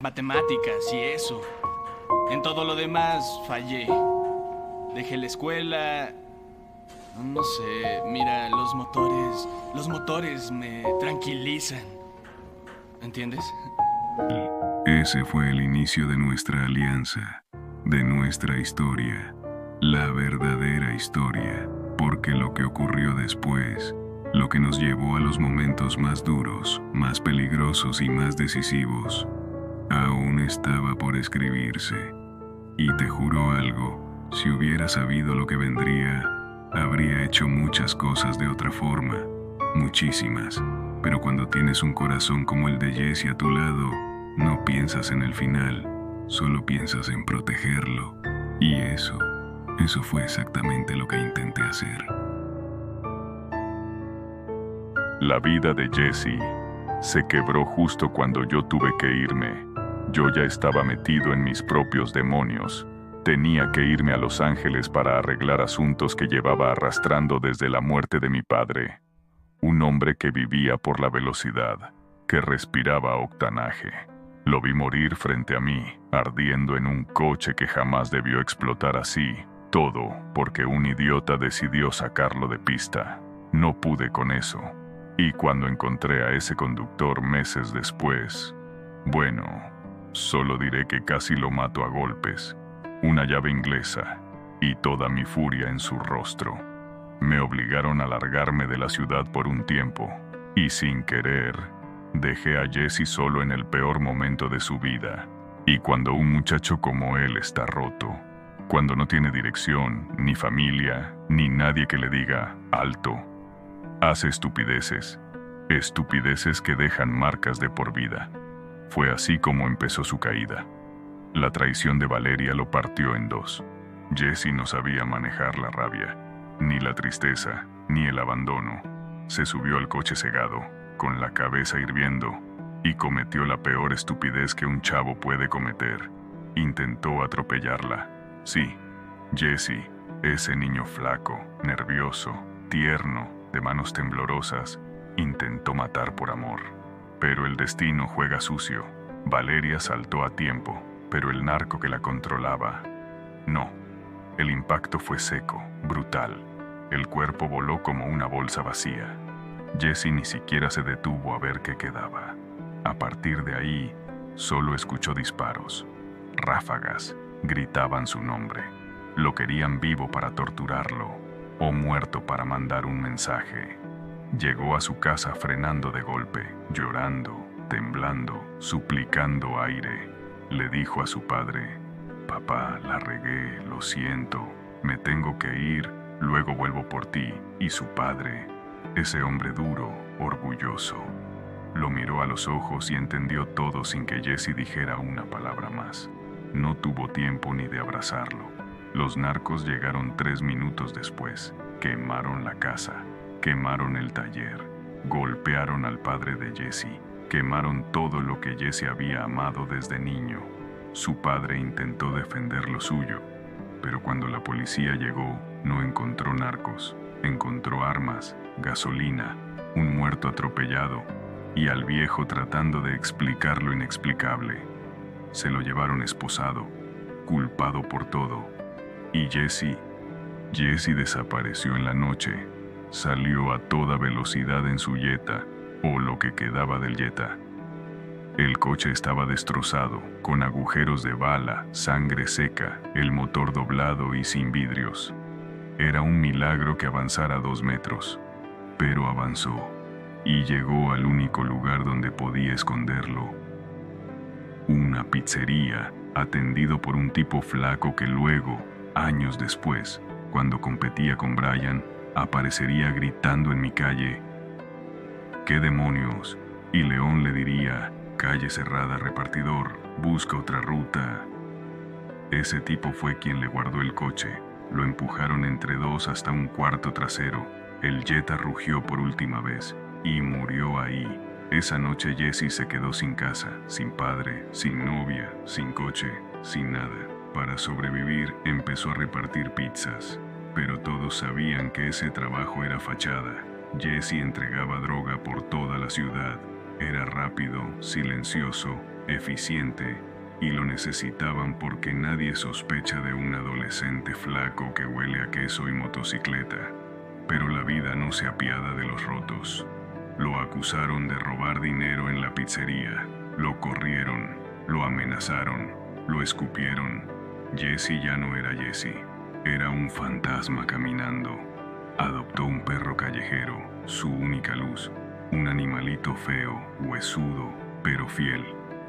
matemáticas y eso. En todo lo demás fallé. Dejé la escuela. No sé, mira, los motores me tranquilizan. ¿Entiendes? Ese fue el inicio de nuestra alianza, de nuestra historia, la verdadera historia, porque lo que ocurrió después, lo que nos llevó a los momentos más duros, más peligrosos y más decisivos, aún estaba por escribirse. Y te juro algo, si hubiera sabido lo que vendría, habría hecho muchas cosas de otra forma, muchísimas, pero cuando tienes un corazón como el de Jesse a tu lado, no piensas en el final, solo piensas en protegerlo. Y eso fue exactamente lo que intenté hacer. La vida de Jesse se quebró justo cuando yo tuve que irme. Yo ya estaba metido en mis propios demonios. Tenía que irme a Los Ángeles para arreglar asuntos que llevaba arrastrando desde la muerte de mi padre. Un hombre que vivía por la velocidad, que respiraba octanaje. Lo vi morir frente a mí, ardiendo en un coche que jamás debió explotar así. Todo porque un idiota decidió sacarlo de pista. No pude con eso. Y cuando encontré a ese conductor meses después, bueno, solo diré que casi lo mato a golpes. Una llave inglesa y toda mi furia en su rostro. Me obligaron a largarme de la ciudad por un tiempo, y sin querer, dejé a Jesse solo en el peor momento de su vida. Y cuando un muchacho como él está roto, cuando no tiene dirección, ni familia, ni nadie que le diga alto, hace estupideces, estupideces que dejan marcas de por vida. Fue así como empezó su caída. La traición de Valeria lo partió en dos. Jesse no sabía manejar la rabia, ni la tristeza, ni el abandono. Se subió al coche cegado, con la cabeza hirviendo, y cometió la peor estupidez que un chavo puede cometer. Intentó atropellarla. Sí, Jesse, ese niño flaco, nervioso, tierno, de manos temblorosas, intentó matar por amor. Pero el destino juega sucio. Valeria saltó a tiempo, pero el narco que la controlaba, no. El impacto fue seco, brutal. El cuerpo voló como una bolsa vacía. Jesse ni siquiera se detuvo a ver qué quedaba. A partir de ahí, solo escuchó disparos. Ráfagas gritaban su nombre. Lo querían vivo para torturarlo, o muerto para mandar un mensaje. Llegó a su casa frenando de golpe, llorando, temblando, suplicando aire. Le dijo a su padre: «Papá, la regué, lo siento, me tengo que ir, luego vuelvo por ti». Y su padre, ese hombre duro, orgulloso, lo miró a los ojos y entendió todo sin que Jesse dijera una palabra más. No tuvo tiempo ni de abrazarlo. Los narcos llegaron 3 minutos después. Quemaron la casa, quemaron el taller, golpearon al padre de Jesse, quemaron todo lo que Jesse había amado desde niño. Su padre intentó defender lo suyo, pero cuando la policía llegó, no encontró narcos, encontró armas, gasolina, un muerto atropellado y al viejo tratando de explicar lo inexplicable. Se lo llevaron esposado, culpado por todo, y Jesse desapareció en la noche. Salió a toda velocidad en su Jetta, o lo que quedaba del Jetta. El coche estaba destrozado, con agujeros de bala, sangre seca, el motor doblado y sin vidrios. Era un milagro que avanzara 2 metros, pero avanzó, y llegó al único lugar donde podía esconderlo. Una pizzería, atendido por un tipo flaco que luego, años después, cuando competía con Brian, aparecería gritando en mi calle: «¿Qué demonios?». Y León le diría: «Calle cerrada, repartidor, busca otra ruta». Ese tipo fue quien le guardó el coche. Lo empujaron entre 2 hasta un cuarto trasero. El Jetta rugió por última vez y murió ahí. Esa noche Jesse se quedó sin casa, sin padre, sin novia, sin coche, sin nada. Para sobrevivir empezó a repartir pizzas, pero todos sabían que ese trabajo era fachada. Jesse entregaba droga por toda la ciudad. Era rápido, silencioso eficiente, y lo necesitaban porque nadie sospecha de un adolescente flaco que huele a queso y motocicleta. Pero la vida no se apiada de los rotos. Lo acusaron de robar dinero en la pizzería, lo corrieron, lo amenazaron, lo escupieron. Jesse ya no era Jesse, era un fantasma caminando. Adoptó un perro callejero, su única luz, un animalito feo, huesudo, pero fiel.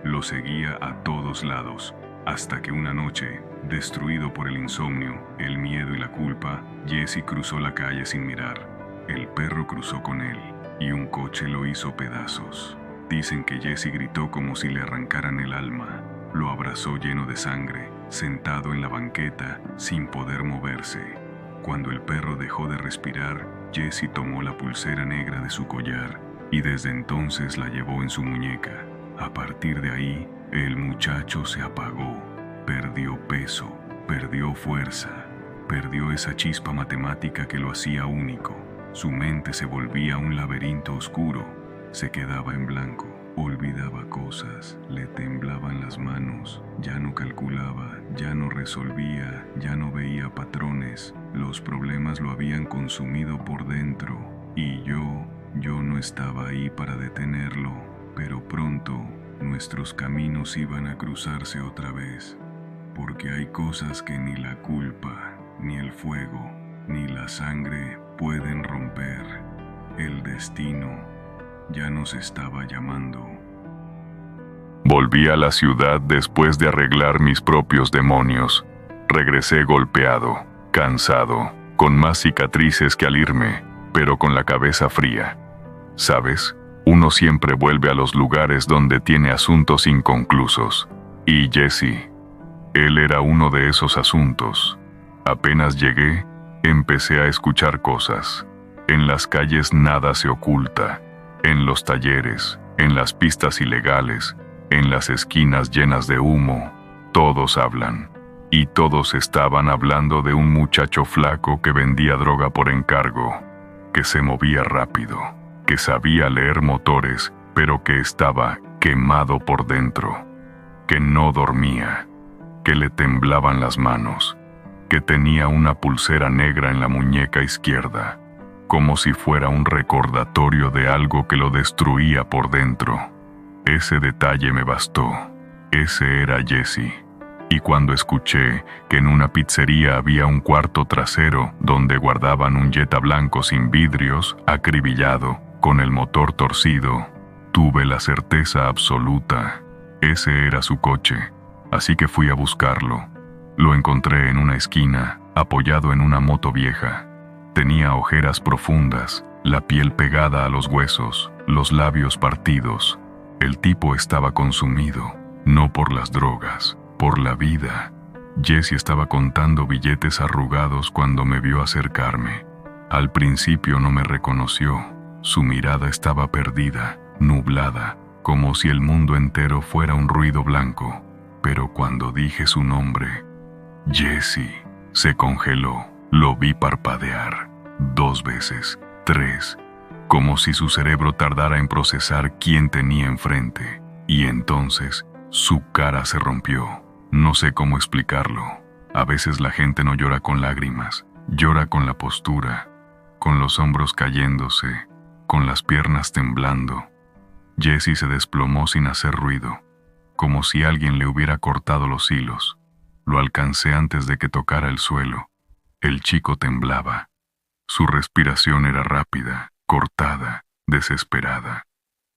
Lo seguía a todos lados, hasta que una noche, destruido por el insomnio, el miedo y la culpa, Jesse cruzó la calle sin mirar. El perro cruzó con él, y un coche lo hizo pedazos. Dicen que Jesse gritó como si le arrancaran el alma. Lo abrazó lleno de sangre, sentado en la banqueta, sin poder moverse. Cuando el perro dejó de respirar, Jesse tomó la pulsera negra de su collar, y desde entonces la llevó en su muñeca. A partir de ahí, el muchacho se apagó, perdió peso, perdió fuerza, perdió esa chispa matemática que lo hacía único. Su mente se volvía un laberinto oscuro, se quedaba en blanco, olvidaba cosas, le temblaban las manos, ya no calculaba, ya no resolvía, ya no veía patrones. Los problemas lo habían consumido por dentro, y yo no estaba ahí para detenerlo. Pero pronto nuestros caminos iban a cruzarse otra vez, porque hay cosas que ni la culpa, ni el fuego, ni la sangre pueden romper. El destino ya nos estaba llamando. Volví a la ciudad después de arreglar mis propios demonios. Regresé golpeado, cansado, con más cicatrices que al irme, pero con la cabeza fría. ¿Sabes? Uno siempre vuelve a los lugares donde tiene asuntos inconclusos. Y Jesse, él era uno de esos asuntos. Apenas llegué, empecé a escuchar cosas. En las calles nada se oculta. En los talleres, en las pistas ilegales, en las esquinas llenas de humo, todos hablan. Y todos estaban hablando de un muchacho flaco que vendía droga por encargo, que se movía rápido, que sabía leer motores, pero que estaba quemado por dentro, que no dormía, que le temblaban las manos, que tenía una pulsera negra en la muñeca izquierda, como si fuera un recordatorio de algo que lo destruía por dentro. Ese detalle me bastó. Ese era Jesse. Y cuando escuché que en una pizzería había un cuarto trasero donde guardaban un Jetta blanco sin vidrios, acribillado, con el motor torcido, tuve la certeza absoluta. Ese era su coche, así que fui a buscarlo. Lo encontré en una esquina, apoyado en una moto vieja. Tenía ojeras profundas, la piel pegada a los huesos, los labios partidos. El tipo estaba consumido, no por las drogas, por la vida. Jesse estaba contando billetes arrugados cuando me vio acercarme. Al principio no me reconoció. Su mirada estaba perdida, nublada, como si el mundo entero fuera un ruido blanco. Pero cuando dije su nombre, Jesse, se congeló. Lo vi parpadear, 2 veces, 3, como si su cerebro tardara en procesar quién tenía enfrente. Y entonces, su cara se rompió. No sé cómo explicarlo. A veces la gente no llora con lágrimas, llora con la postura, con los hombros cayéndose, con las piernas temblando. Jesse se desplomó sin hacer ruido, como si alguien le hubiera cortado los hilos. Lo alcancé antes de que tocara el suelo. El chico temblaba. Su respiración era rápida, cortada, desesperada.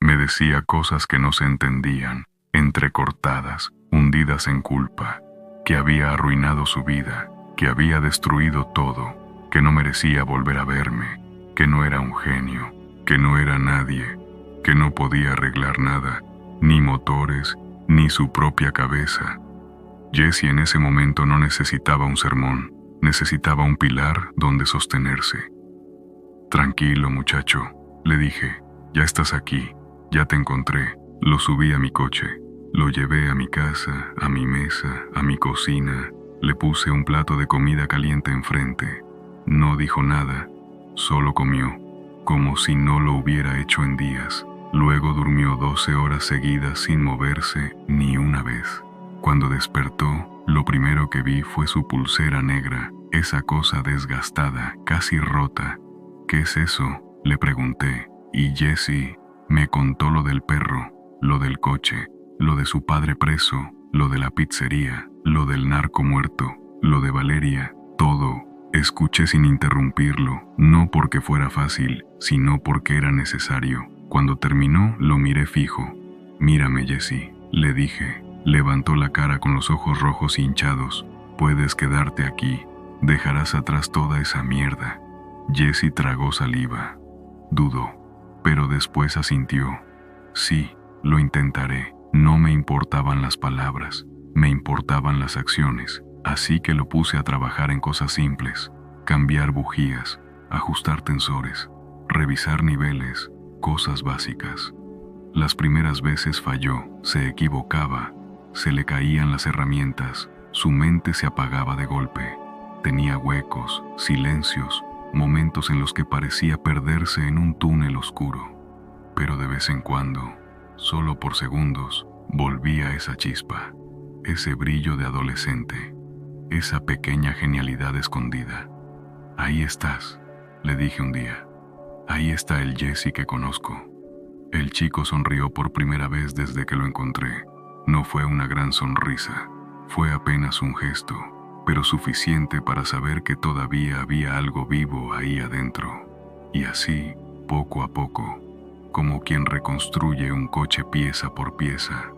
Me decía cosas que no se entendían, entrecortadas, hundidas en culpa, que había arruinado su vida, que había destruido todo, que no merecía volver a verme, que no era un genio, que no era nadie, que no podía arreglar nada, ni motores, ni su propia cabeza. Jesse en ese momento no necesitaba un sermón, necesitaba un pilar donde sostenerse. Tranquilo, muchacho, le dije, ya estás aquí, ya te encontré. Lo subí a mi coche, lo llevé a mi casa, a mi mesa, a mi cocina, le puse un plato de comida caliente enfrente. No dijo nada, solo comió, como si no lo hubiera hecho en días. Luego durmió 12 horas seguidas sin moverse ni una vez. Cuando despertó, lo primero que vi fue su pulsera negra, esa cosa desgastada, casi rota. ¿Qué es eso?, le pregunté, y Jesse me contó lo del perro, lo del coche, lo de su padre preso, lo de la pizzería, lo del narco muerto, lo de Valeria, todo. Escuché sin interrumpirlo, no porque fuera fácil, sino porque era necesario. Cuando terminó, lo miré fijo. «Mírame, Jesse», le dije. Levantó la cara con los ojos rojos hinchados. «Puedes quedarte aquí. Dejarás atrás toda esa mierda». Jesse tragó saliva. Dudó, pero después asintió. «Sí, lo intentaré». No me importaban las palabras, me importaban las acciones, así que lo puse a trabajar en cosas simples: cambiar bujías, ajustar tensores, revisar niveles, cosas básicas. Las primeras veces falló, se equivocaba, se le caían las herramientas, su mente se apagaba de golpe. Tenía huecos, silencios, momentos en los que parecía perderse en un túnel oscuro. Pero de vez en cuando, solo por segundos, volvía esa chispa, ese brillo de adolescente, esa pequeña genialidad escondida. «Ahí estás», le dije un día. «Ahí está el Jesse que conozco». El chico sonrió por primera vez desde que lo encontré. No fue una gran sonrisa, fue apenas un gesto, pero suficiente para saber que todavía había algo vivo ahí adentro. Y así, poco a poco, como quien reconstruye un coche pieza por pieza,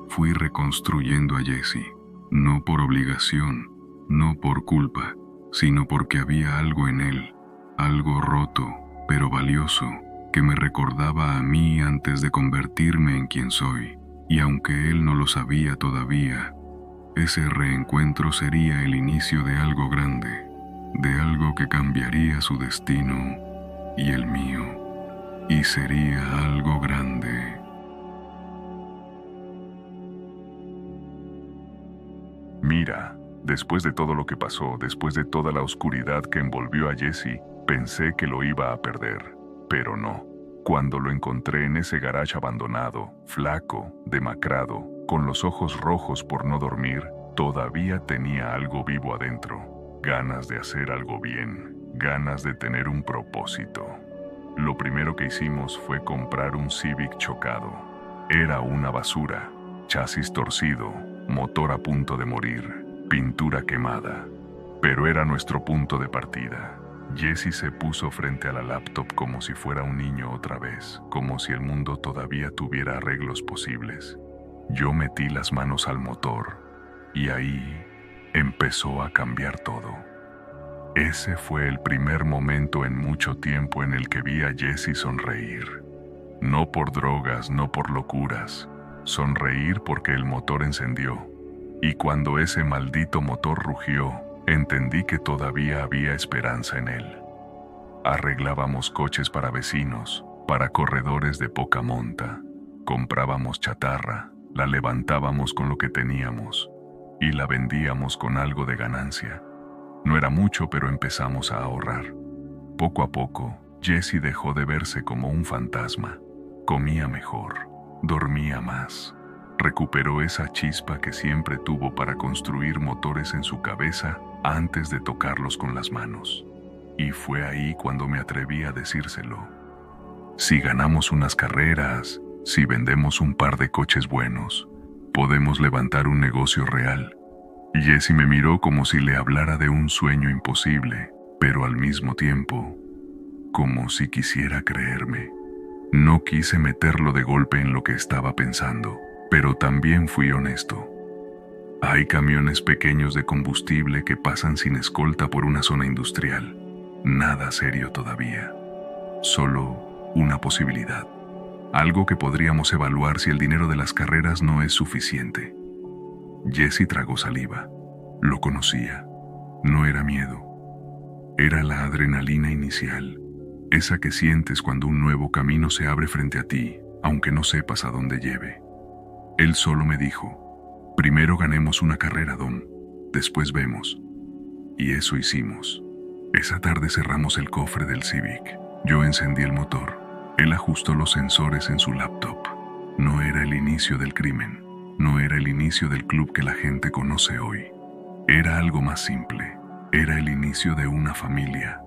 fui reconstruyendo a Jesse, no por obligación, no por culpa, sino porque había algo en él, algo roto, pero valioso, que me recordaba a mí antes de convertirme en quien soy. Y aunque él no lo sabía todavía, ese reencuentro sería el inicio de algo grande, de algo que cambiaría su destino y el mío, y sería algo grande. Mira, después de todo lo que pasó, después de toda la oscuridad que envolvió a Jesse, pensé que lo iba a perder, pero no. Cuando lo encontré en ese garage abandonado, flaco, demacrado, con los ojos rojos por no dormir, todavía tenía algo vivo adentro. Ganas de hacer algo bien, ganas de tener un propósito. Lo primero que hicimos fue comprar un Civic chocado. Era una basura, chasis torcido, motor a punto de morir, pintura quemada. Pero era nuestro punto de partida. Jesse se puso frente a la laptop como si fuera un niño otra vez, como si el mundo todavía tuviera arreglos posibles. Yo metí las manos al motor, y ahí empezó a cambiar todo. Ese fue el primer momento en mucho tiempo en el que vi a Jesse sonreír. No por drogas, no por locuras. Sonreír porque el motor encendió. Y cuando ese maldito motor rugió, entendí que todavía había esperanza en él. Arreglábamos coches para vecinos, para corredores de poca monta. Comprábamos chatarra, la levantábamos con lo que teníamos y la vendíamos con algo de ganancia. No era mucho, pero empezamos a ahorrar. Poco a poco, Jesse dejó de verse como un fantasma. Comía mejor, dormía más. Recuperó esa chispa que siempre tuvo para construir motores en su cabeza antes de tocarlos con las manos. Y fue ahí cuando me atreví a decírselo. Si ganamos unas carreras, si vendemos un par de coches buenos, podemos levantar un negocio real. Jesse me miró como si le hablara de un sueño imposible, pero al mismo tiempo, como si quisiera creerme. No quise meterlo de golpe en lo que estaba pensando, pero también fui honesto. Hay camiones pequeños de combustible que pasan sin escolta por una zona industrial. Nada serio todavía. Solo una posibilidad. Algo que podríamos evaluar si el dinero de las carreras no es suficiente. Jesse tragó saliva. Lo conocía. No era miedo. Era la adrenalina inicial. Esa que sientes cuando un nuevo camino se abre frente a ti, aunque no sepas a dónde lleve. Él solo me dijo: primero ganemos una carrera, Dom. Después vemos. Y eso hicimos. Esa tarde cerramos el cofre del Civic. Yo encendí el motor. Él ajustó los sensores en su laptop. No era el inicio del crimen. No era el inicio del club que la gente conoce hoy. Era algo más simple. Era el inicio de una familia.